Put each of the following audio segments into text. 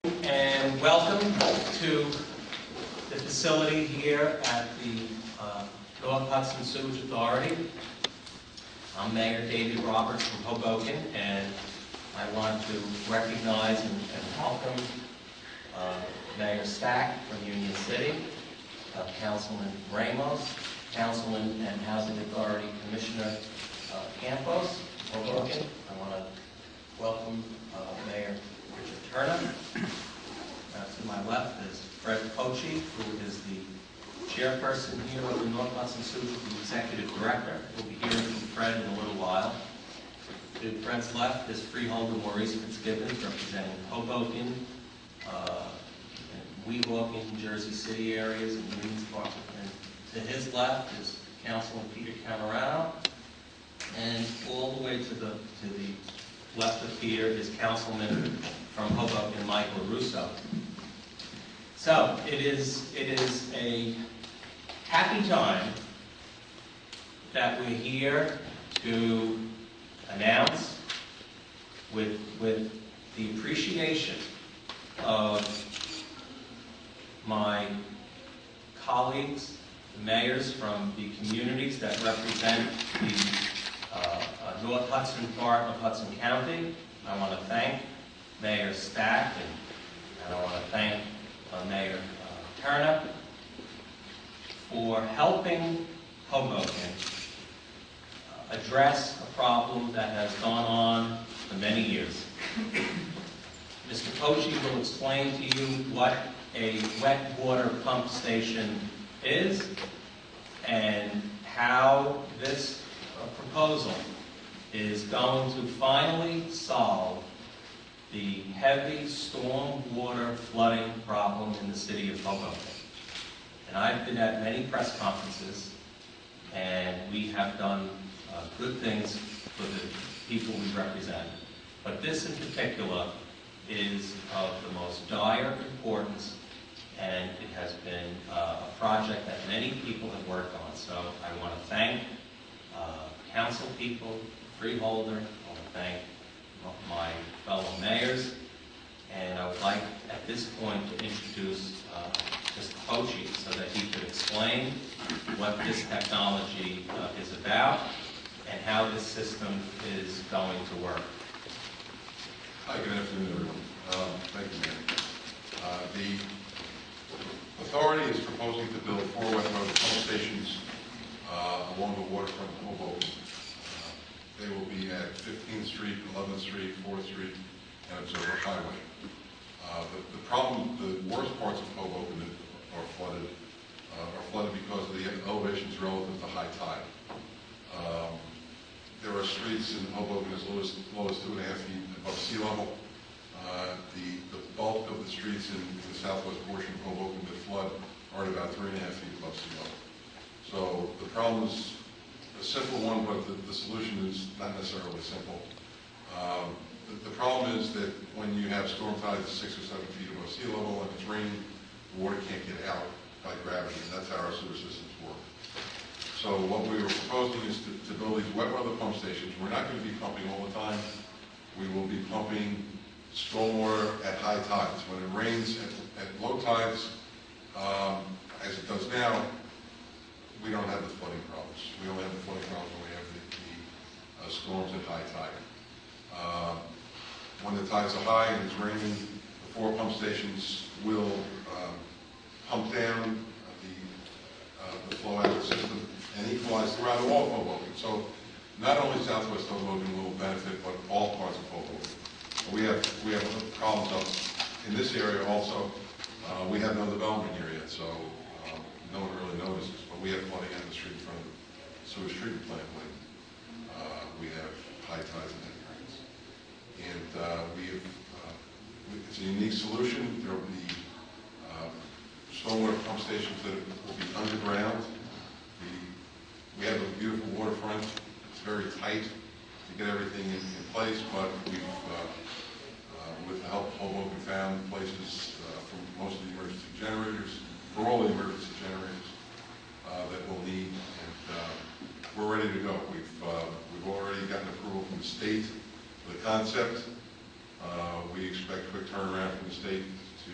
And welcome to the facility here at the North Hudson Sewerage Authority. I'm Mayor David Roberts from Hoboken, and I want to recognize and welcome Mayor Stack from Union City, Councilman Ramos, Councilman and Housing Authority Commissioner Campos, Hoboken. I want to welcome Mayor Richard Turner. To my left is Fred Pochi, who is the chairperson here of the North Hudson Sewerage, the executive director. We'll be hearing from Fred in a little while. To Fred's left is freeholder Maurice Fitzgibbons, representing Hoboken, Weehawken, Jersey City areas, and Queens Park. And to his left is Councilman Peter Camerano, and all the way to the left of Peter is Councilman from Hoboken, Michael Russo. So it is a happy time that we're here to announce with the appreciation of my colleagues, the mayors from the communities that represent the North Hudson part of Hudson County. I want to thank Mayor Stack and I want to thank Mayor Turner for helping Hoboken address a problem that has gone on for many years. Mr. Pochi will explain to you what a wet water pump station is and how this proposal is going to finally solve the heavy storm water flooding problem in the city of Hoboken. And I've been at many press conferences, and we have done good things for the people we represent. But this in particular is of the most dire importance, and it has been a project that many people have worked on. So I want to thank council people, freeholder, I want to thank my fellow mayors, and I would like at this point to introduce Mr. Pochi so that he could explain what this technology is about and how this system is going to work. Hi, good afternoon, everyone. Thank you, Mayor. The authority is proposing to build 4 wet weather pump stations along the waterfront of Hoboken. They will be at 15th Street, 11th Street, 4th Street, and Observer Highway. The worst parts of Hoboken are flooded because of the elevations relative to high tide. There are streets in Hoboken as low as 2.5 feet above sea level. The bulk of the streets in the southwest portion of Hoboken that flood are at about 3.5 feet above sea level. So the problem is a simple one, but the solution is not necessarily simple. The problem is that when you have storm tides 6 or 7 feet above sea level and it's raining, the water can't get out by gravity, and that's how our sewer systems work. So what we were proposing is to build these wet weather pump stations. We're not going to be pumping all the time. We will be pumping stormwater at high tides. When it rains at low tides, as it does now, we don't have the flooding problems. We only have the flooding problems when we have the storms at high tide. When the tides are high and it's raining, the 4 pump stations will pump down the flow out of the system and equalize throughout all of Hoboken. So not only southwest Hoboken will benefit, but all parts of Hoboken. We have problems up in this area also. We have no development here yet, so no one really notices. But we have flooding out the street in front of the sewage treatment plant when we have high tides and heavy rains. And it's a unique solution. There will be stormwater pump stations that will be underground. We have a beautiful waterfront. It's very tight to get everything in place, but we've, with the help of Hoboken, found places for most of the emergency generators, for all the emergency generators that we'll need, and we're ready to go. We've already gotten approval from the state for the concept. We expect quick turnaround from the state to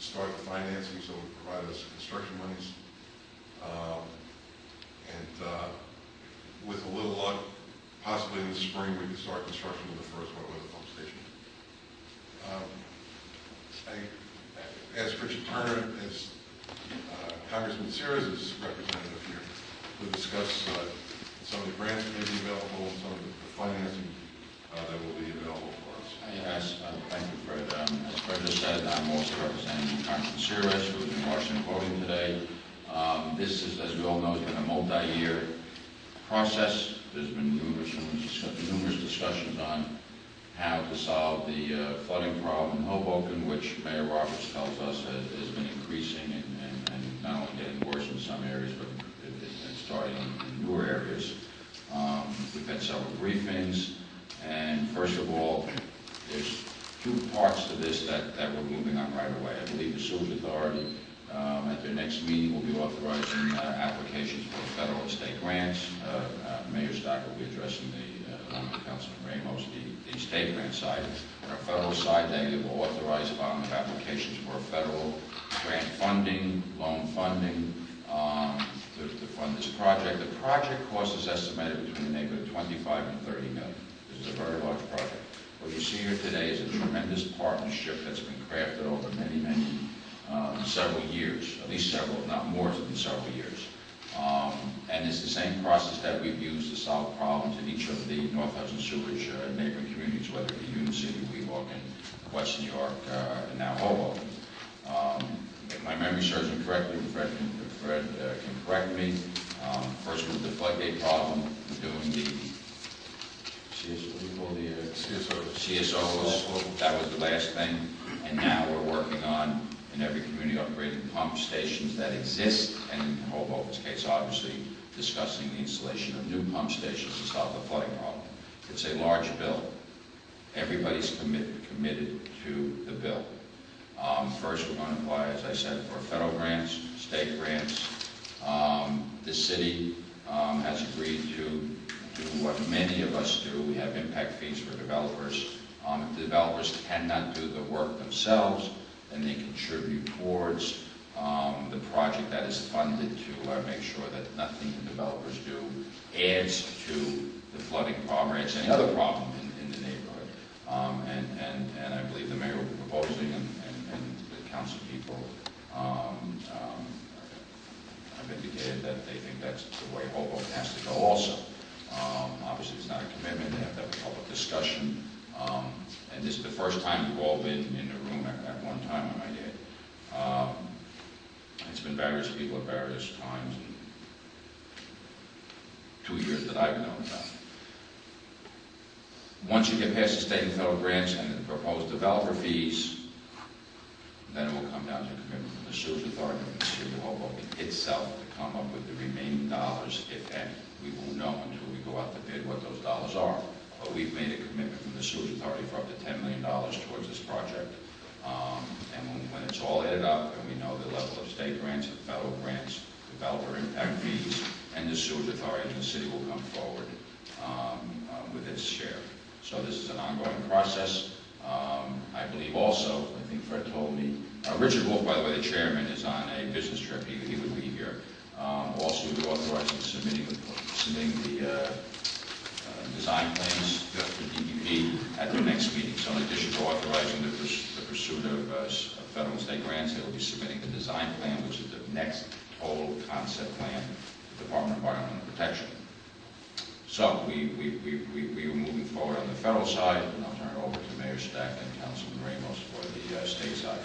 start the financing, so it provide us construction monies. With a little luck, possibly in the spring, we could start construction of the first wet weather pump station. I asked Richard Turner, as Congressman Sears' representative here, to discuss some of the grants that may be available and some of the financing that will be available for us. Yes, thank you, Fred. As Fred just said, I'm also representing Congressman Sears, who is in Washington voting today. This is, as we all know, has been a multi-year process. There's been numerous discussions on how to solve the flooding problem in Hoboken, which Mayor Roberts tells us has been increasing and not only getting worse in some areas, but it's starting in newer areas. We've had several briefings, and first of all, there's two parts to this that we're moving on right away. I believe the Sewerage Authority at their next meeting will be authorizing applications for federal and state grants. Mayor Stack will be addressing along with Councilman Ramos, the state grant side. On our federal side, they will authorize filing of applications for federal grant funding, loan funding, to fund this project. The project cost is estimated between the neighborhood of $25 and $30 million. This is a very large project. What you see here today is a tremendous partnership that's been crafted over many, several years, at least several, if not more than several years. And it's the same process that we've used to solve problems in each of the North Hudson Sewerage neighboring communities, whether it be Union City, Weehawken, West New York, and now Hoboken. If my memory serves me correctly, Fred can correct me. First with the floodgate problem, we're doing the CSOs. That was the last thing. And now we're working on, in every community, upgrading pump stations that exist, and in Hoboken's case, obviously, discussing the installation of new pump stations to solve the flooding problem. It's a large bill. Everybody's committed to the bill. First, we're going to apply, as I said, for federal grants, state grants. The city has agreed to do what many of us do. We have impact fees for developers. If the developers cannot do the work themselves, then they contribute towards the project that is funded to make sure that nothing the developers do adds to the flooding problem or adds any other problem in the neighborhood. And I believe the mayor will be proposing, and the council people have indicated that they think that's the way Hoboken has to go also. Obviously, it's not a commitment. They have to have a public discussion. And this is the first time we've all been in the room at one time, I might add. It's been various people at various times, in 2 years that I've known about. Once you get past the state and federal grants and the proposed developer fees, then it will come down to a commitment from the Sewerage Authority and the City of Hoboken itself to come up with the remaining dollars, if any. We won't know until we go out to bid what those dollars are. But we've made a commitment from the Sewerage Authority for up to $10 million towards this project. And when it's all added up, and we know the level of state grants and federal grants, developer impact fees, and the Sewerage Authority and the city will come forward with its share. So this is an ongoing process. I believe also, I think Fred told me, Richard Wolf, by the way, the chairman, is on a business trip. He would be here. Also, we're authorizing submitting the design plans to DEP at the next meeting. So in addition to authorizing the pursuit of federal and state grants, they will be submitting the design plan, which is the next total concept plan to the Department of Environmental Protection. So we are moving forward on the federal side, and I'll turn it over to Mayor Stack and Councilman Ramos for the state side.